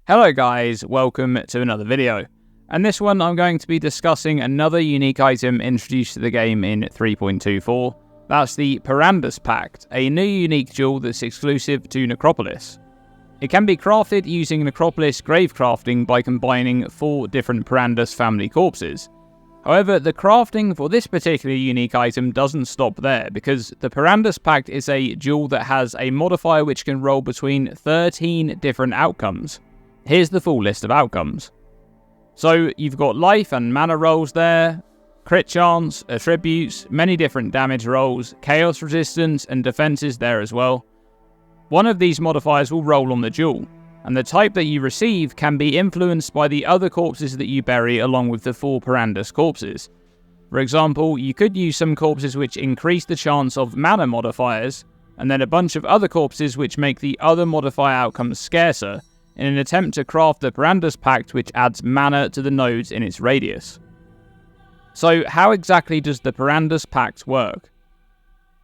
Hello guys, welcome to another video. And this one I'm going to be discussing another unique item introduced to the game in 3.24. That's the Perandus Pact, a new unique jewel that's exclusive to Necropolis. It can be crafted using Necropolis grave crafting by combining 4 different Perandus family corpses. However, the crafting for this particular unique item doesn't stop there, because the Perandus Pact is a jewel that has a modifier which can roll between 13 different outcomes. Here's the full list of outcomes. So you've got life and mana rolls there, crit chance, attributes, many different damage rolls, chaos resistance and defenses there as well. One of these modifiers will roll on the jewel, and the type that you receive can be influenced by the other corpses that you bury along with the 4 Perandus corpses. For example, you could use some corpses which increase the chance of mana modifiers, and then a bunch of other corpses which make the other modifier outcomes scarcer, in an attempt to craft the Perandus Pact which adds mana to the nodes in its radius. So how exactly does the Perandus Pact work?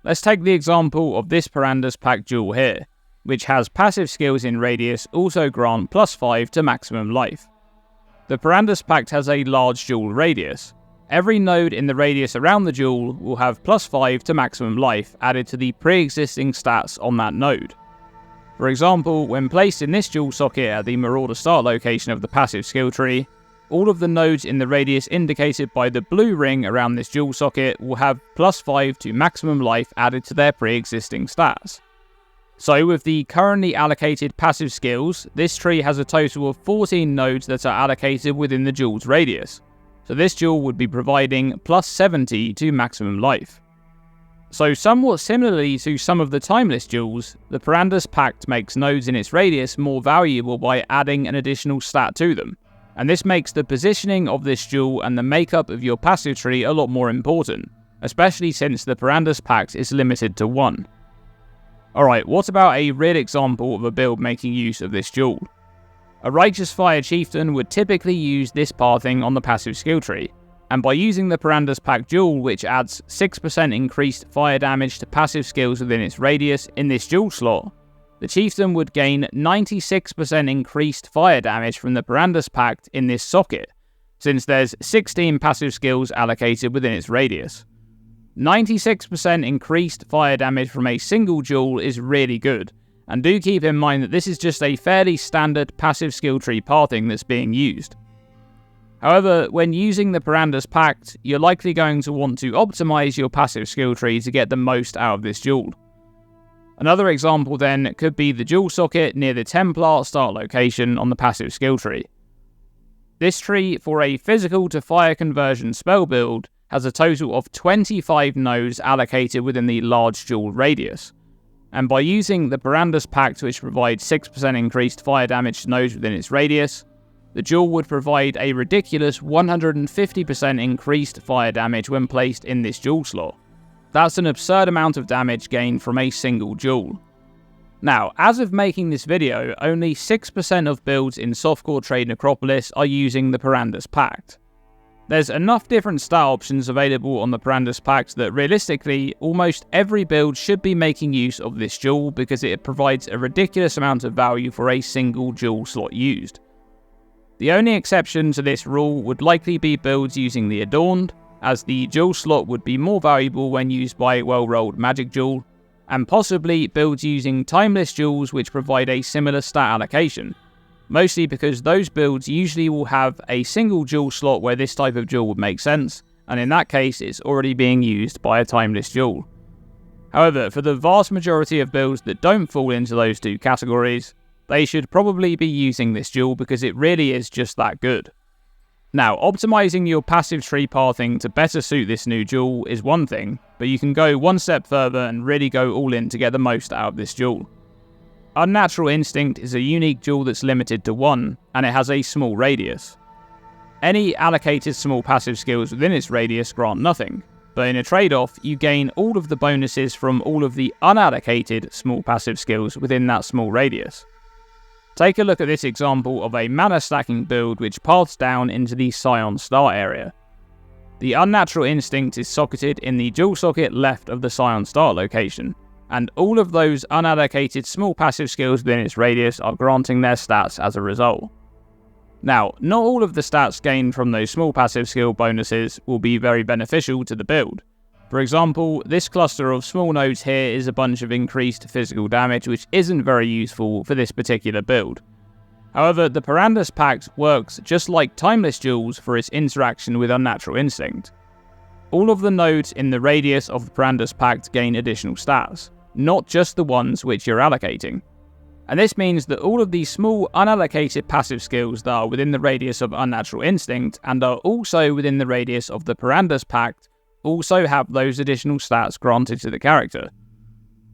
Let's take the example of this Perandus Pact jewel here, which has passive skills in radius also grant +5 to maximum life. The Perandus Pact has a large jewel radius. Every node in the radius around the jewel will have +5 to maximum life added to the pre-existing stats on that node. For example, when placed in this jewel socket at the Marauder start location of the passive skill tree, all of the nodes in the radius indicated by the blue ring around this jewel socket will have +5 to maximum life added to their pre-existing stats. So with the currently allocated passive skills, this tree has a total of 14 nodes that are allocated within the jewel's radius. So this jewel would be providing +70 to maximum life. So somewhat similarly to some of the timeless jewels, the Perandus Pact makes nodes in its radius more valuable by adding an additional stat to them. And this makes the positioning of this jewel and the makeup of your passive tree a lot more important, especially since the Perandus Pact is limited to 1. Alright, what about a real example of a build making use of this jewel? A Righteous Fire Chieftain would typically use this pathing on the passive skill tree, and by using the Perandus Pact jewel, which adds 6% increased fire damage to passive skills within its radius in this jewel slot, the Chieftain would gain 96% increased fire damage from the Perandus Pact in this socket, since there's 16 passive skills allocated within its radius. 96% increased fire damage from a single jewel is really good, and do keep in mind that this is just a fairly standard passive skill tree pathing that's being used. However, when using the Perandus Pact, you're likely going to want to optimize your passive skill tree to get the most out of this jewel. Another example then could be the jewel socket near the Templar start location on the passive skill tree. This tree, for a physical to fire conversion spell build, has a total of 25 nodes allocated within the large jewel radius. And by using the Perandus Pact, which provides 6% increased fire damage to nodes within its radius, the jewel would provide a ridiculous 150% increased fire damage when placed in this jewel slot. That's an absurd amount of damage gained from a single jewel. Now, as of making this video, only 6% of builds in softcore trade Necropolis are using the Perandus Pact. There's enough different stat options available on the Perandus Pact that realistically, almost every build should be making use of this jewel because it provides a ridiculous amount of value for a single jewel slot used. The only exception to this rule would likely be builds using the Adorned, as the jewel slot would be more valuable when used by a well-rolled magic jewel, and possibly builds using timeless jewels which provide a similar stat allocation, mostly because those builds usually will have a single jewel slot where this type of jewel would make sense, and in that case it's already being used by a timeless jewel. However, for the vast majority of builds that don't fall into those two categories, they should probably be using this jewel because it really is just that good. Now, optimizing your passive tree pathing to better suit this new jewel is one thing, but you can go one step further and really go all in to get the most out of this jewel. Unnatural Instinct is a unique jewel that's limited to 1, and it has a small radius. Any allocated small passive skills within its radius grant nothing, but in a trade-off, you gain all of the bonuses from all of the unallocated small passive skills within that small radius. Take a look at this example of a mana stacking build which paths down into the Scion Star area. The Unnatural Instinct is socketed in the jewel socket left of the Scion Star location, and all of those unallocated small passive skills within its radius are granting their stats as a result. Now, not all of the stats gained from those small passive skill bonuses will be very beneficial to the build. For example, this cluster of small nodes here is a bunch of increased physical damage, which isn't very useful for this particular build. However, the Perandus Pact works just like Timeless Jewels for its interaction with Unnatural Instinct. All of the nodes in the radius of the Perandus Pact gain additional stats, not just the ones which you're allocating. And this means that all of these small unallocated passive skills that are within the radius of Unnatural Instinct and are also within the radius of the Perandus Pact also have those additional stats granted to the character.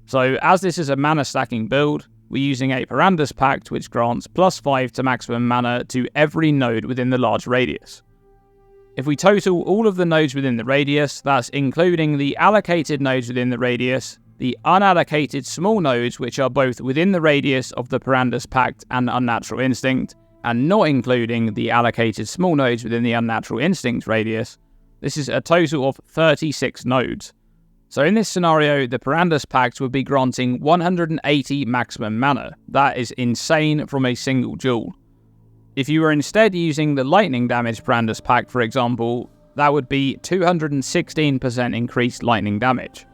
So as this is a mana stacking build, we're using a Perandus Pact which grants +5 to maximum mana to every node within the large radius. If we total all of the nodes within the radius, that's including the allocated nodes within the radius, the unallocated small nodes which are both within the radius of the Perandus Pact and Unnatural Instinct, and not including the allocated small nodes within the Unnatural Instinct radius, this is a total of 36 nodes. So in this scenario, the Perandus Pact would be granting 180 maximum mana. That is insane from a single jewel. If you were instead using the lightning damage Perandus Pact, for example, that would be 216% increased lightning damage.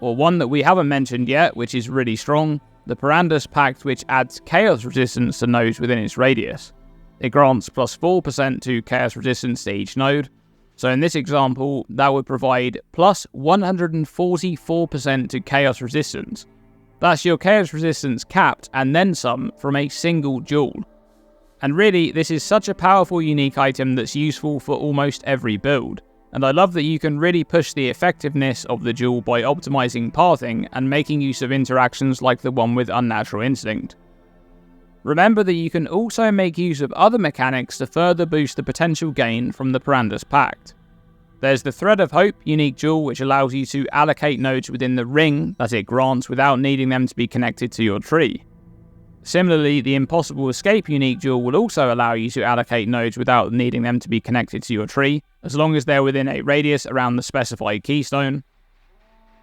Or one that we haven't mentioned yet, which is really strong, the Perandus Pact, which adds chaos resistance to nodes within its radius. It grants +4% to chaos resistance to each node. So in this example, that would provide +144% to chaos resistance. That's your chaos resistance capped and then some from a single jewel. And really, this is such a powerful unique item that's useful for almost every build. And I love that you can really push the effectiveness of the jewel by optimizing pathing and making use of interactions like the one with Unnatural Instinct. Remember that you can also make use of other mechanics to further boost the potential gain from the Perandus Pact. There's the Thread of Hope unique jewel, which allows you to allocate nodes within the ring that it grants without needing them to be connected to your tree. Similarly, the Impossible Escape unique jewel will also allow you to allocate nodes without needing them to be connected to your tree, as long as they're within a radius around the specified keystone.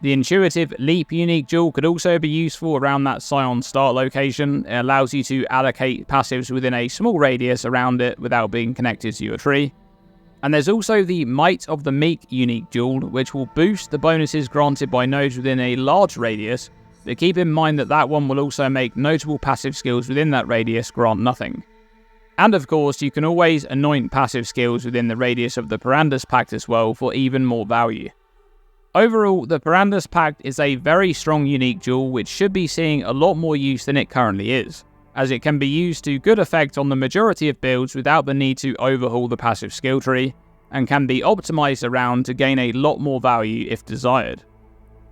The Intuitive Leap unique jewel could also be useful around that Scion start location. It allows you to allocate passives within a small radius around it without being connected to your tree. And there's also the Might of the Meek unique jewel, which will boost the bonuses granted by nodes within a large radius, but keep in mind that that one will also make notable passive skills within that radius grant nothing. And of course, you can always anoint passive skills within the radius of the Perandus Pact as well for even more value. Overall, the Perandus Pact is a very strong unique jewel which should be seeing a lot more use than it currently is, as it can be used to good effect on the majority of builds without the need to overhaul the passive skill tree, and can be optimized around to gain a lot more value if desired.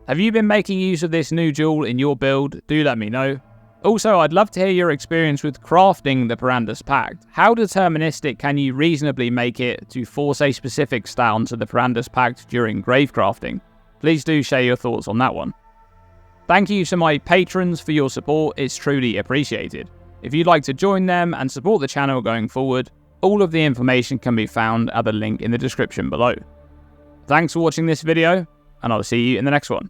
Have you been making use of this new jewel in your build? Do let me know. Also, I'd love to hear your experience with crafting the Perandus Pact. How deterministic can you reasonably make it to force a specific stat onto the Perandus Pact during grave crafting? Please do share your thoughts on that one. Thank you to my patrons for your support, it's truly appreciated. If you'd like to join them and support the channel going forward, all of the information can be found at the link in the description below. Thanks for watching this video, and I'll see you in the next one.